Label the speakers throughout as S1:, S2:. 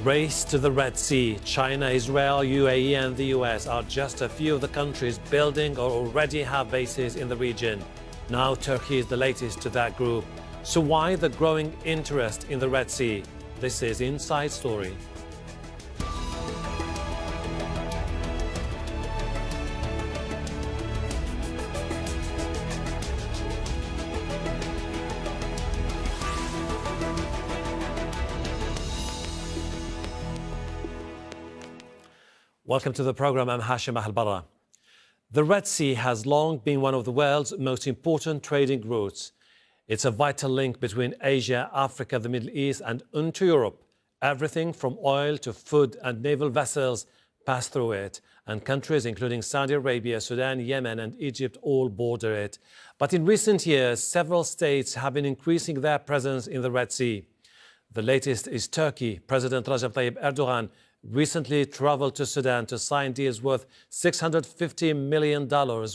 S1: Race to the Red Sea. China, Israel, UAE and the US are just a few of the countries building or already have bases in the region. Now Turkey is the latest to that group. So why the growing interest in the Red Sea? This is Inside Story. Welcome to the program. I'm Hashim Al-Barra. The Red Sea has long been one of the world's most important trading routes. It's a vital link between Asia, Africa, the Middle East and into Europe. Everything from oil to food and naval vessels pass through it, and countries including Saudi Arabia, Sudan, Yemen and Egypt all border it. But in recent years, several states have been increasing their presence in the Red Sea. The latest is Turkey. President Recep Tayyip Erdogan recently traveled to Sudan to sign deals worth $650 million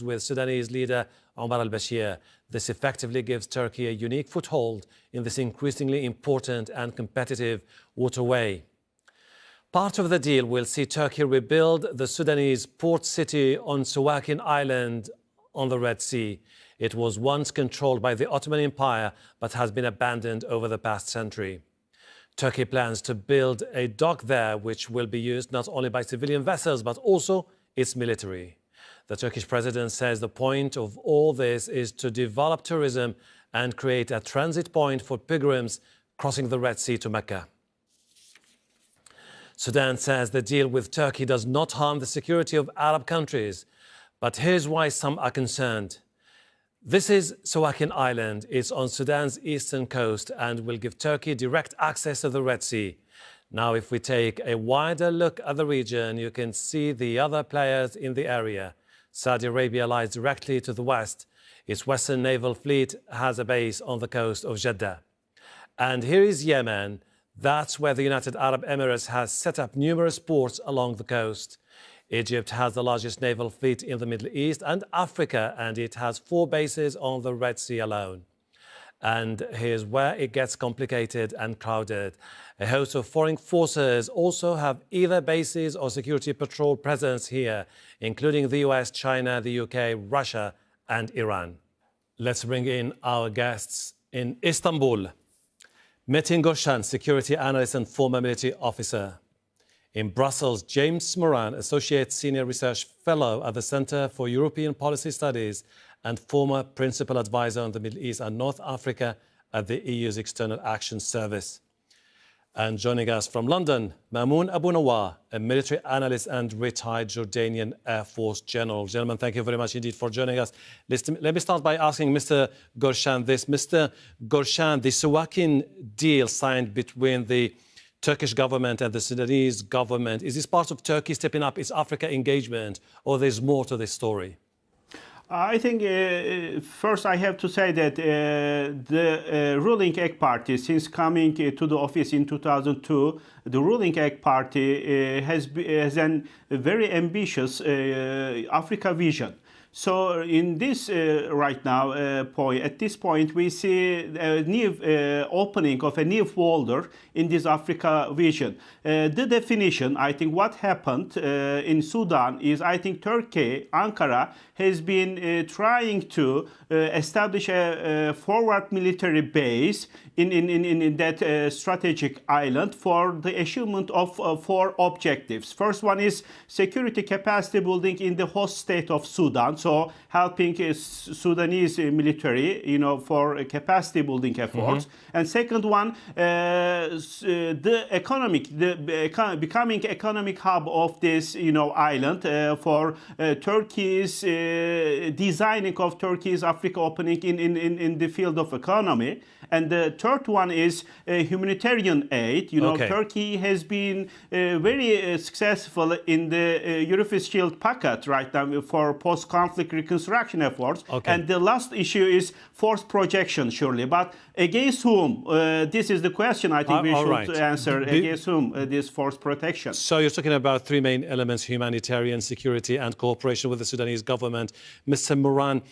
S1: with Sudanese leader Omar al-Bashir. This effectively gives Turkey a unique foothold in this increasingly important and competitive waterway. Part of the deal will see Turkey rebuild the Sudanese port city on Suwakin Island on the Red Sea. It was once controlled by the Ottoman Empire but has been abandoned over the past century. Turkey plans to build a dock there which will be used not only by civilian vessels but also its military. The Turkish president says the point of all this is to develop tourism and create a transit point for pilgrims crossing the Red Sea to Mecca. Sudan says the deal with Turkey does not harm the security of Arab countries, but here's why some are concerned. This is Suwakin Island. It's on Sudan's eastern coast and will give Turkey direct access to the Red Sea. Now, if we take a wider look at the region, you can see the other players in the area. Saudi Arabia lies directly to the west. Its Western Naval Fleet has a base on the coast of Jeddah. And here is Yemen. That's where the United Arab Emirates has set up numerous ports along the coast. Egypt has the largest naval fleet in the Middle East and Africa, and it has 4 bases on the Red Sea alone. And here's where it gets complicated and crowded. A host of foreign forces also have either bases or security patrol presence here, including the US, China, the UK, Russia and Iran. Let's bring in our guests in Istanbul. Metin Göçen, security analyst and former military officer. In Brussels, James Moran, Associate Senior Research Fellow at the Centre for European Policy Studies and former Principal Advisor on the Middle East and North Africa at the EU's External Action Service. And joining us from London, Mamoun Abu Nawar, a military analyst and retired Jordanian Air Force General. Gentlemen, thank you very much indeed for joining us. Let me start by asking Mr. Göçen this. Mr. Göçen, the Suwakin deal signed between the Turkish government and the Sudanese government, is this part of Turkey stepping up its Africa engagement, or there's more to this story?
S2: I think first I have to say that the ruling AK Party, since coming to the office in 2002, the ruling AK Party has a very ambitious Africa vision. So in this right now at this point, we see a new opening of a new folder in this Africa vision. The definition, I think what happened in Sudan is, I think Turkey, Ankara, has been trying to establish a forward military base in that strategic island for the achievement of 4 objectives. First one is security capacity building in the host state of Sudan, so helping Sudanese military, for capacity building efforts. And second one, becoming economic hub of this, island for Turkey's designing of Turkey's Africa opening in the field of economy. And the third one is humanitarian aid. Turkey has been very successful in the Eurofis Shield packet right now for post-conflict reconstruction efforts. And the last issue is force projection, surely. But against whom? This is the question I think we should answer. Against whom this force protection?
S1: So you're talking about 3 main elements: humanitarian, security and cooperation with the Sudanese government. Mr. Moran,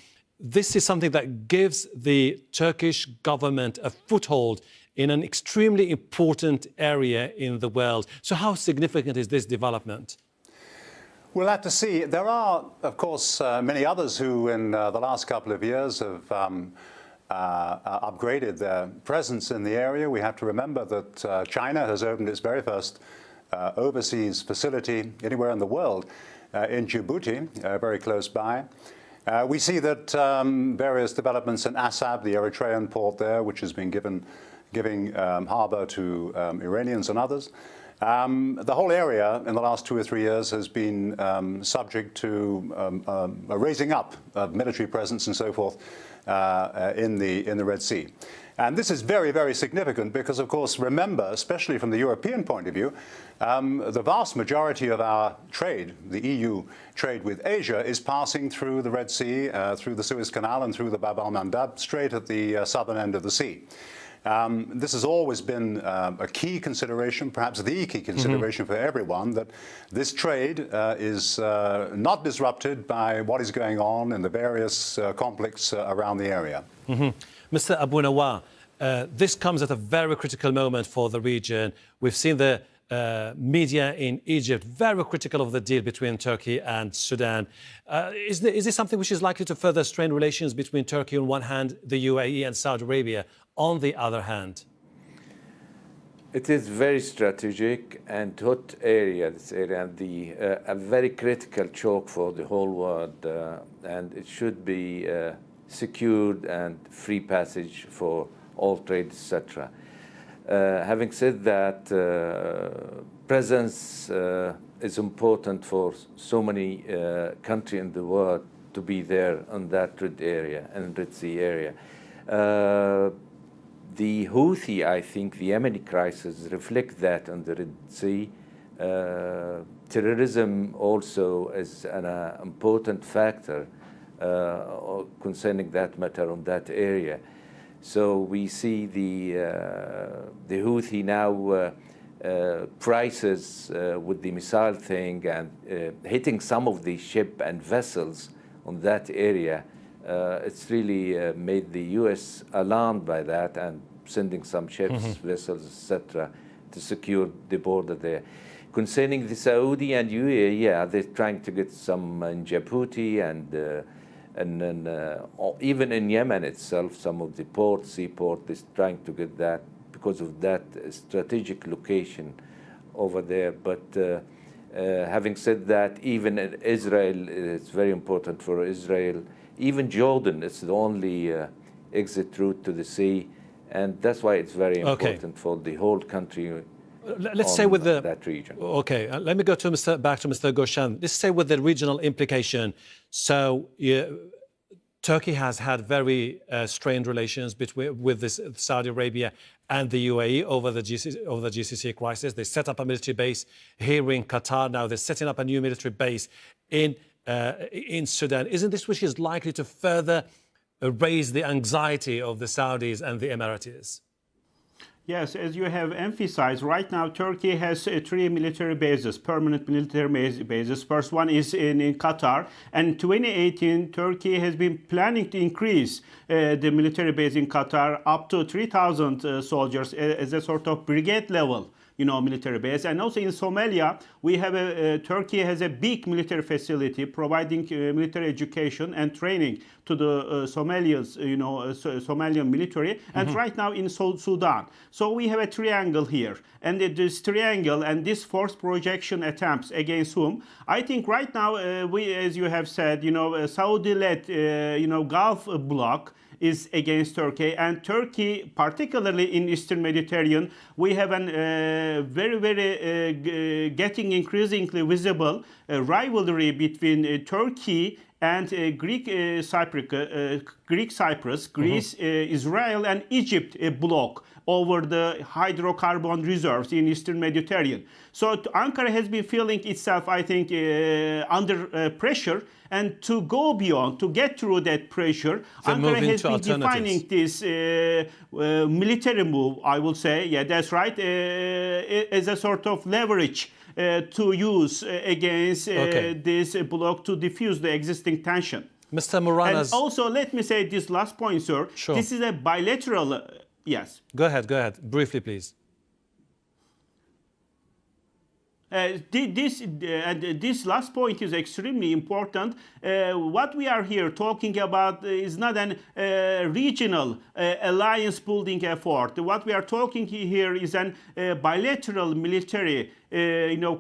S1: this is something that gives the Turkish government a foothold in an extremely important area in the world. So how significant is this development?
S3: We'll have to see. There are, of course, many others who in the last couple of years have upgraded their presence in the area. We have to remember that China has opened its very first overseas facility anywhere in the world in Djibouti, very close by. We see that various developments in Assab, the Eritrean port there, which has been giving harbour to Iranians and others. The whole area in the last 2 or 3 years has been subject to a raising up of military presence and so forth in the Red Sea. And this is very, very significant because, of course, remember, especially from the European point of view, the vast majority of our trade, the EU trade with Asia, is passing through the Red Sea, through the Suez Canal and through the Bab al-Mandab, straight at the southern end of the sea. This has always been a key consideration, perhaps the key consideration for everyone, that this trade is not disrupted by what is going on in the various conflicts around the area.
S1: Mr. Abu Nawar, this comes at a very critical moment for the region. We've seen the media in Egypt very critical of the deal between Turkey and Sudan. Is this something which is likely to further strain relations between Turkey on one hand, the UAE and Saudi Arabia on the other hand?
S4: It is very strategic and hot area, this area, and a very critical choke for the whole world, and it should be secured and free passage for all trade, etc. Having said that, presence is important for so many countries in the world to be there on that Red area and Red Sea area. The Houthi, I think, the Yemeni crisis reflect that on the Red Sea. Terrorism also is an important factor concerning that matter on that area. So we see the Houthi now prices with the missile thing and hitting some of the ship and vessels on that area. It's really made the U.S. alarmed by that and sending some ships, vessels, etc., to secure the border there. Concerning the Saudi and UAE, yeah, they're trying to get some in Djibouti and then even in Yemen itself, some of the seaport is trying to get that because of that strategic location over there. But having said that, even in Israel, it's very important for Israel. Even Jordan, it's the only exit route to the sea, and that's why it's very important for the whole country.
S1: Let's say with
S4: that region.
S1: Okay, let me go to back to Mr. Goshan. Let's say with the regional implication. So Turkey has had very strained relations with Saudi Arabia and the UAE over the GCC crisis. They set up a military base here in Qatar. Now they're setting up a new military base in Sudan. Isn't this which is likely to further raise the anxiety of the Saudis and the Emiratis?
S2: Yes, as you have emphasized, right now Turkey has 3 military bases, permanent military bases. First one is in Qatar. And in 2018, Turkey has been planning to increase the military base in Qatar up to 3,000 soldiers as a sort of brigade level, military base. And also in Somalia, we have Turkey has a big military facility providing military education and training to the Somalians, Somalian military. And right now in Sudan. So we have a triangle here. And this triangle and this force projection attempts against whom? I think right now, we, as you have said, Saudi-led, Gulf bloc is against Turkey, and Turkey, particularly in Eastern Mediterranean, we have a very, very getting increasingly visible rivalry between Turkey and Greek Cyprus, Greece, Israel, and Egypt bloc over the hydrocarbon reserves in Eastern Mediterranean. So Ankara has been feeling itself, I think, under pressure. And to go beyond, to get through that pressure, Ankara has been defining this military move, I will say, yeah, that's right, as a sort of leverage to use against this bloc to diffuse the existing tension.
S1: Mr. Moranas.
S2: And also, let me say this last point, sir.
S1: Sure.
S2: This is a bilateral Yes.
S1: Go ahead. Briefly, please.
S2: This last point is extremely important. What we are here talking about is not an regional alliance building effort. What we are talking here is an bilateral military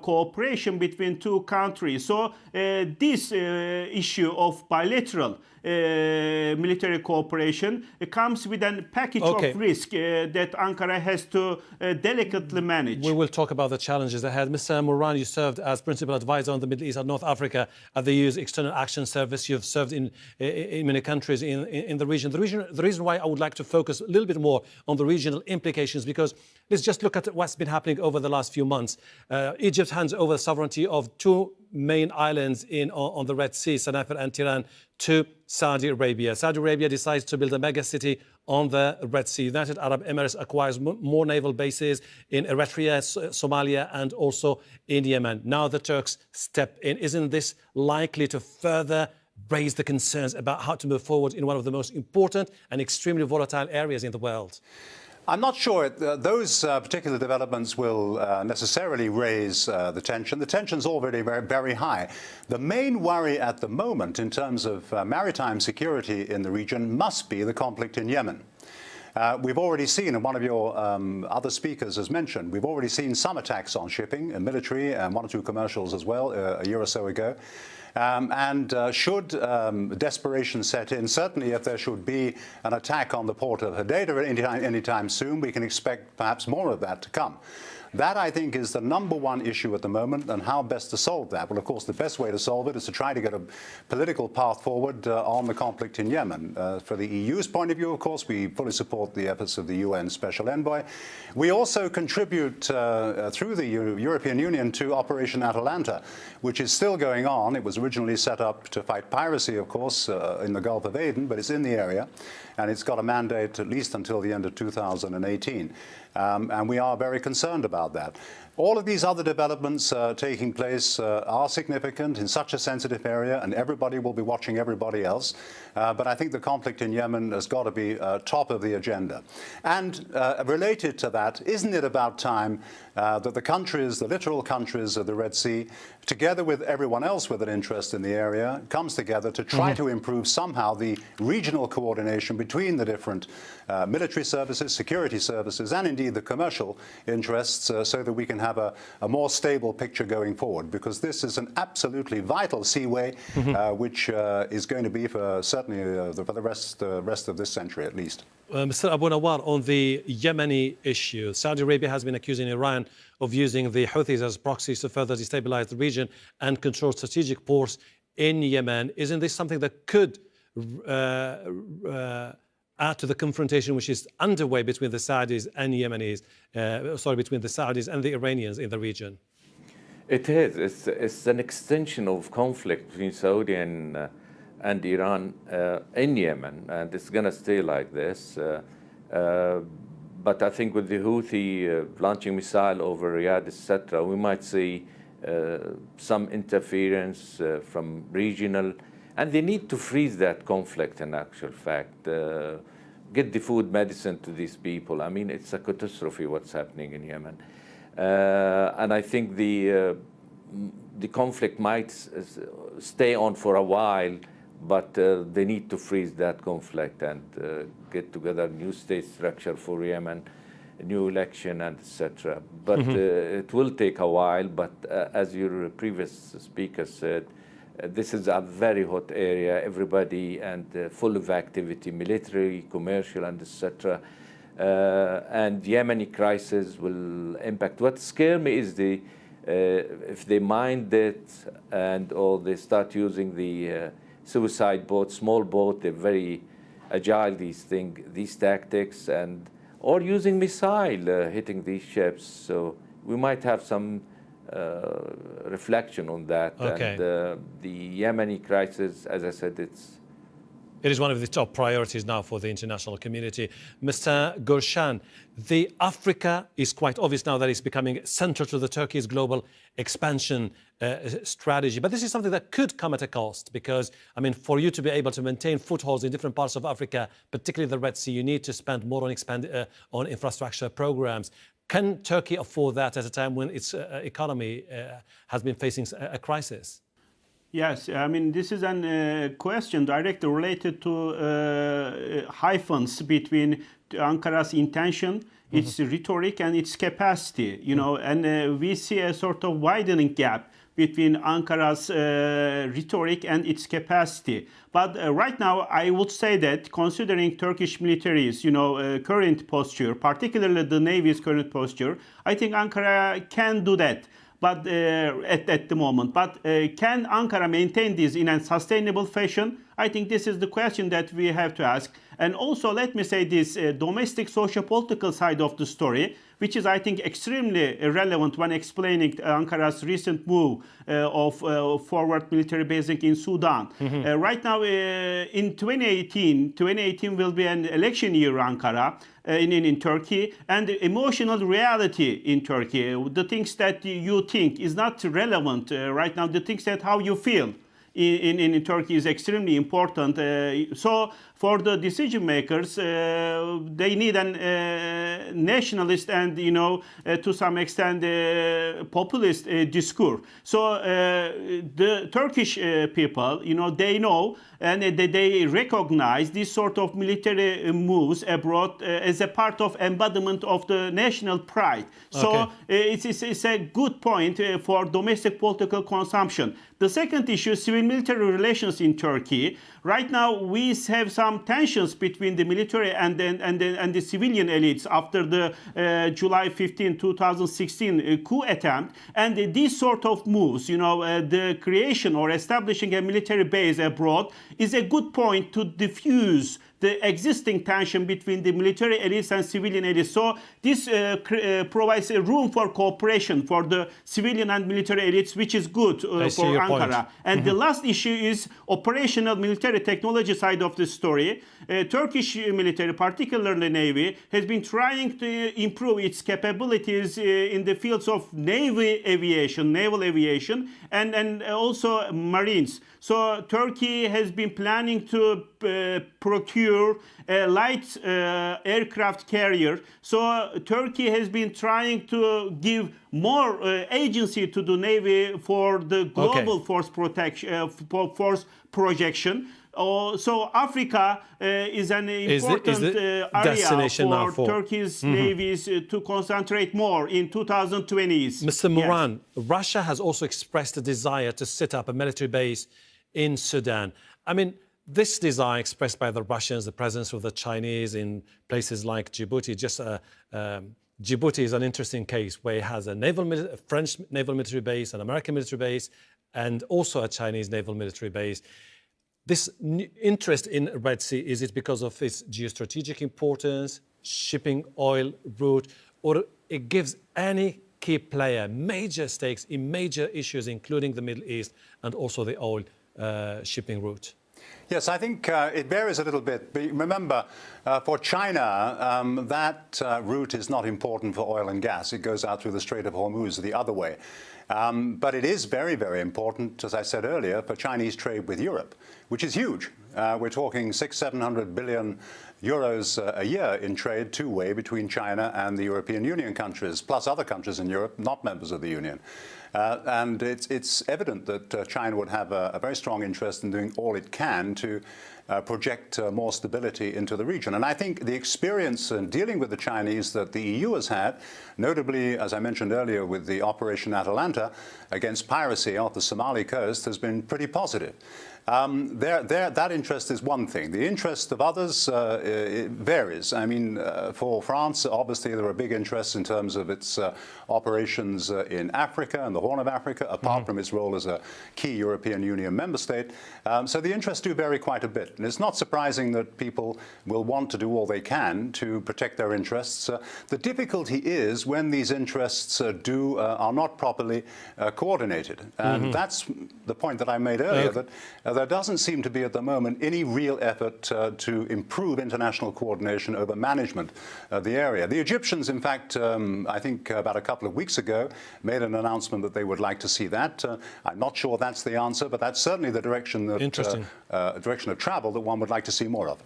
S2: cooperation between two countries. So this issue of bilateral military cooperation comes with a package of risk that Ankara has to delicately manage.
S1: We will talk about the challenges ahead. Mr. Mourran, you served as principal advisor on the Middle East and North Africa at the EU's External Action Service. You've served in many countries in the region. The reason why I would like to focus a little bit more on the regional implications, because let's just look at what's been happening over the last few months. Egypt hands over the sovereignty of two main islands on the Red Sea, Sanafir and Tiran, to Saudi Arabia. Saudi Arabia decides to build a mega city on the Red Sea. United Arab Emirates acquires more naval bases in Eritrea, Somalia, and also in Yemen. Now the Turks step in. Isn't this likely to further raise the concerns about how to move forward in one of the most important and extremely volatile areas in the world?
S3: I'm not sure those particular developments will necessarily raise the tension. The tension's already very high. The main worry at the moment in terms of maritime security in the region must be the conflict in Yemen. We've already seen, and one of your other speakers has mentioned, we've already seen some attacks on shipping and military and one or two commercials as well a year or so ago. Should desperation set in, certainly if there should be an attack on the port of Hodeidah anytime soon, we can expect perhaps more of that to come. That, I think, is the number one issue at the moment, and how best to solve that. Well, of course, the best way to solve it is to try to get a political path forward on the conflict in Yemen. For the EU's point of view, of course, we fully support the efforts of the UN Special Envoy. We also contribute through the European Union to Operation Atalanta, which is still going on. It was originally set up to fight piracy, of course, in the Gulf of Aden, but it's in the area, and it's got a mandate at least until the end of 2018. And we are very concerned about that. All of these other developments taking place are significant in such a sensitive area, and everybody will be watching everybody else. But I think the conflict in Yemen has got to be top of the agenda. And related to that, isn't it about time that the countries, the littoral countries of the Red Sea, together with everyone else with an interest in the area, comes together to try to improve somehow the regional coordination between the different military services, security services, and indeed the commercial interests, so that we can have a more stable picture going forward, because this is an absolutely vital seaway, which is going to be for certainly for the rest of this century at least.
S1: Mr. Abu Nawar, on the Yemeni issue, Saudi Arabia has been accusing Iran of using the Houthis as proxies to further destabilize the region and control strategic ports in Yemen. Isn't this something that could add to the confrontation which is underway between the Saudis and Yemenis, between the Saudis and the Iranians in the region?
S4: It is. It's an extension of conflict between Saudi and Iran in Yemen, and it's going to stay like this. But I think with the Houthi launching missile over Riyadh, etc., we might see some interference from regional. And they need to freeze that conflict, in actual fact. Get the food, medicine to these people. I mean, it's a catastrophe what's happening in Yemen. And I think the conflict might stay on for a while, but they need to freeze that conflict and get together a new state structure for Yemen, a new election, and etc. But it will take a while. But as your previous speaker said, this is a very hot area, everybody, and full of activity, military, commercial, and etc. And the Yemeni crisis will impact. What scares me is if they mind it or they start using the suicide boat, small boat, they're very agile, these tactics, or using missile hitting these ships. So we might have some reflection on that.
S1: Okay.
S4: And the Yemeni crisis, as I said,
S1: It is one of the top priorities now for the international community. Mr. Gulshan, the Africa is quite obvious now that it's becoming central to the Turkey's global expansion strategy. But this is something that could come at a cost because, I mean, for you to be able to maintain footholds in different parts of Africa, particularly the Red Sea, you need to spend more on infrastructure programs. Can Turkey afford that at a time when its economy has been facing a crisis?
S2: Yes, I mean, this is a question directly related to hyphens between Ankara's intention, its rhetoric, and its capacity, you know, and we see a sort of widening gap between Ankara's rhetoric and its capacity. But right now, I would say that considering Turkish military's, you know, current posture, particularly the Navy's current posture, I think Ankara can do that. But at the moment, but can Ankara maintain this in a sustainable fashion? I think this is the question that we have to ask. And also, let me say this domestic socio-political side of the story, which is, I think, extremely relevant when explaining Ankara's recent move of forward military basing in Sudan. Right now, in 2018 will be an election year, Ankara, in Turkey, and the emotional reality in Turkey, the things that you think is not relevant right now, the things that how you feel in Turkey is extremely important. So for the decision makers, they need a nationalist and, you know, to some extent populist discourse. So the Turkish people, you know, they know and they recognize this sort of military moves abroad as a part of embodiment of the national pride. So it's a good point for domestic political consumption. The second issue, civil-military relations in Turkey. Right now, we have some tensions between the military and the civilian elites after the July 15, 2016 coup attempt. And these sort of moves, you know, the creation or establishing a military base abroad is a good point to diffuse the existing tension between the military elites and civilian elites. So this provides a room for cooperation for the civilian and military elites, which is good for Ankara. And the last issue is operational military technology side of the story. Turkish military, particularly Navy, has been trying to improve its capabilities in the fields of naval aviation, and also marines. So Turkey has been planning to procure a light aircraft carrier. So Turkey has been trying to give more agency to the Navy for the global force protection, force projection. So Africa is an important area for Turkey's navies to concentrate more in 2020s.
S1: Mr. Moran, Russia has also expressed a desire to set up a military base in Sudan. I mean, this desire expressed by the Russians, the presence of the Chinese in places like Djibouti, Djibouti is an interesting case where it has a French naval military base, an American military base, and also a Chinese naval military base. This interest in Red Sea, is it because of its geostrategic importance, shipping oil route, or it gives any key player major stakes in major issues, including the Middle East and also the oil shipping route?
S3: Yes, I think it varies a little bit. But remember, for China, that route is not important for oil and gas. It goes out through the Strait of Hormuz the other way. But it is very, very important, as I said earlier, for Chinese trade with Europe, which is huge. We're talking 600-700 billion euros a year in trade two-way between China and the European Union countries, plus other countries in Europe not members of the Union. And it's evident that China would have a very strong interest in doing all it can to project more stability into the region. And I think the experience in dealing with the Chinese that the EU has had, notably, as I mentioned earlier, with the Operation Atalanta against piracy off the Somali coast, has been pretty positive. That interest is one thing. The interest of others it varies. I mean, for France, obviously, there are big interests in terms of its operations in Africa and the Horn of Africa, apart from its role as a key European Union member state. So the interests do vary quite a bit. And it's not surprising that people will want to do all they can to protect their interests. The difficulty is when these interests are not properly coordinated. And that's the point that I made earlier, that there doesn't seem to be at the moment any real effort to improve international coordination over management of the area. The Egyptians, in fact, I think about a couple of weeks ago, made an announcement that they would like to see that. I'm not sure that's the answer, but that's certainly the direction that direction of travel that one would like to see more of.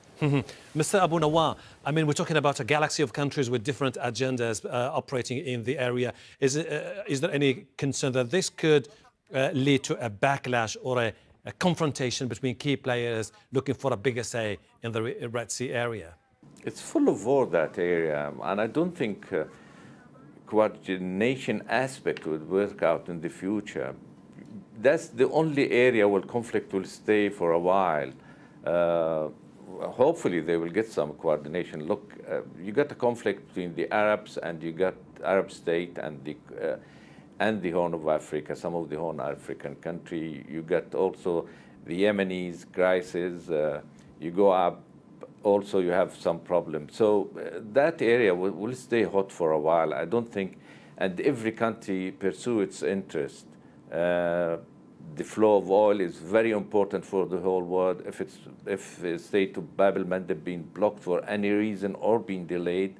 S1: Mr. Abu Nawar, I mean, we're talking about a galaxy of countries with different agendas operating in the area. Is there any concern that this could lead to a backlash or a confrontation between key players looking for a bigger say in the Red Sea area?
S4: It's full of war, that area, and I don't think coordination aspect would work out in the future. That's the only area where conflict will stay for a while. Hopefully they will get some coordination. Look, you got a conflict between the Arabs, and you got Arab state and the Horn of Africa, some of the Horn African country. You got also the Yemenis crisis. You go up, also you have some problems. So that area will stay hot for a while. I don't think, and every country pursue its interest. The flow of oil is very important for the whole world. If the Strait of Bab el-Mandeb being blocked for any reason or being delayed,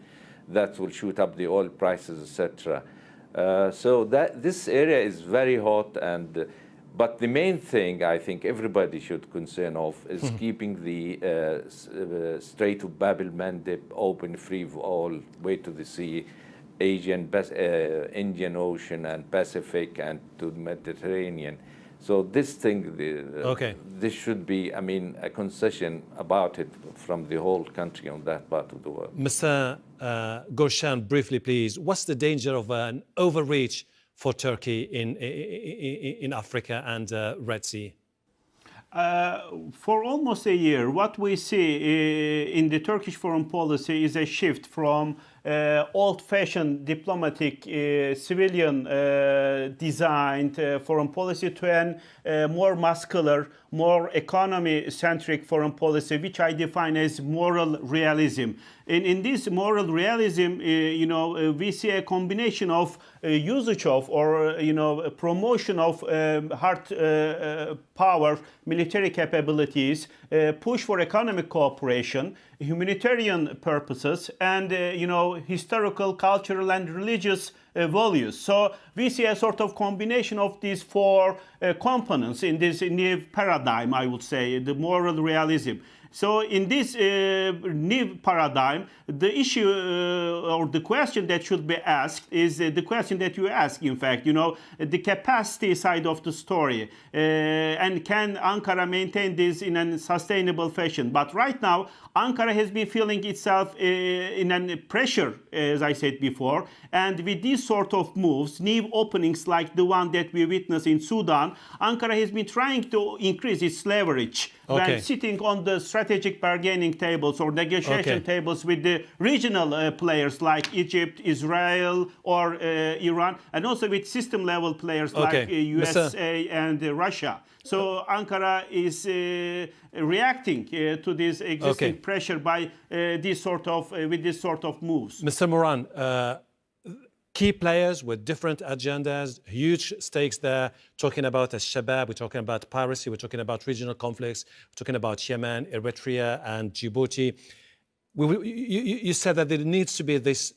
S4: that will shoot up the oil prices, etc. So this area is very hot, but the main thing I think everybody should concern of is keeping the Strait of Bab el-Mandeb open, free of all way to the sea, Indian Ocean and Pacific and to the Mediterranean. So this thing, this should be, I mean, a concession about it from the whole country on that part of the world.
S1: Mr. Gorshan, briefly, please, what's the danger of an overreach for Turkey in Africa and Red Sea?
S2: For almost a year, what we see in the Turkish foreign policy is a shift from old-fashioned diplomatic, civilian designed foreign policy to a more muscular, more economy-centric foreign policy, which I define as moral realism. In this moral realism, we see a combination of usage of or promotion of hard power, military capabilities, push for economic cooperation, humanitarian purposes, and historical, cultural, and religious values. So we see a sort of combination of these four components in this new paradigm, I would say, the moral realism. So in this new paradigm, the issue or the question that should be asked is the question that you ask, in fact, the capacity side of the story. And can Ankara maintain this in a sustainable fashion? But right now, Ankara has been feeling itself in a pressure, as I said before. And with these sort of moves, new openings like the one that we witnessed in Sudan, Ankara has been trying to increase its leverage when sitting on the strategic bargaining tables or negotiation tables with the regional players like Egypt, Israel, or Iran, and also with system-level players like USA and Russia. So Ankara is reacting to this existing pressure by with this sort of moves.
S1: Mr. Moran, key players with different agendas, huge stakes there, talking about Al-Shabaab, we're talking about piracy, we're talking about regional conflicts, we're talking about Yemen, Eritrea, and Djibouti. You said that there needs to be this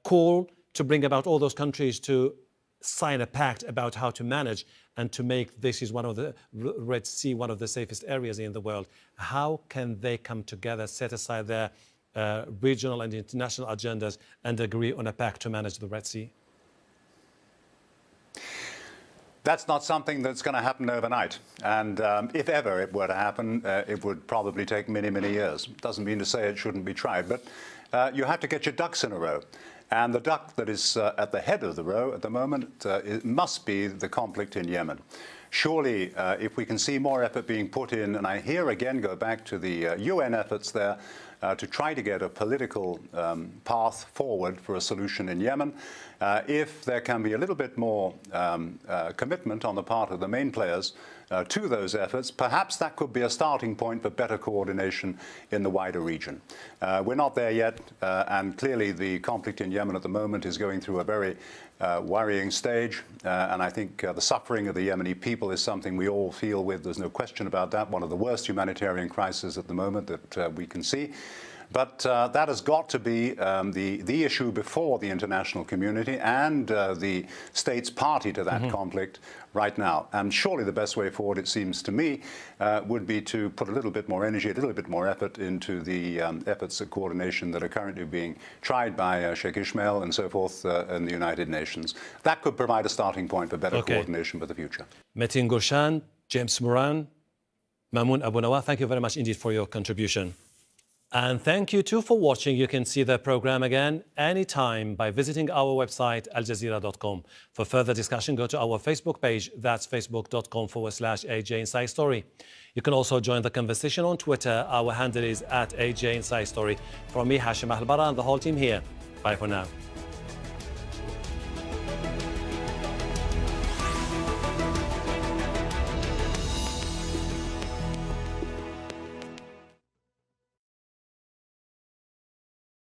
S1: call to bring about all those countries to sign a pact about how to manage and to make this is one of the Red Sea, one of the safest areas in the world. How can they come together, set aside their regional and international agendas and agree on a pact to manage the Red Sea?
S3: That's not something that's going to happen overnight. And if ever it were to happen, it would probably take many, many years. Doesn't mean to say it shouldn't be tried, but you have to get your ducks in a row. And the duck that is at the head of the row at the moment it must be the conflict in Yemen. Surely, if we can see more effort being put in, and I here again go back to the UN efforts there to try to get a political path forward for a solution in Yemen, If there can be a little bit more commitment on the part of the main players to those efforts, perhaps that could be a starting point for better coordination in the wider region. We're not there yet, and clearly the conflict in Yemen at the moment is going through a very worrying stage, and I think the suffering of the Yemeni people is something we all feel with. There's no question about that. One of the worst humanitarian crises at the moment that we can see. But that has got to be the issue before the international community and the states party to that conflict right now. And surely the best way forward, it seems to me, would be to put a little bit more energy, a little bit more effort into the efforts of coordination that are currently being tried by Sheikh Ismail and so forth in the United Nations. That could provide a starting point for better coordination for the future.
S1: Metin Gulshan, James Moran, Mamoun Abu Nawa, thank you very much indeed for your contribution. And thank you too for watching. You can see the program again anytime by visiting our website, aljazeera.com. For further discussion, go to our Facebook page. That's facebook.com/AJ Inside Story. You can also join the conversation on Twitter. Our handle is @AJ Inside Story. From me, Hashim Al-Bara, and the whole team here. Bye for now.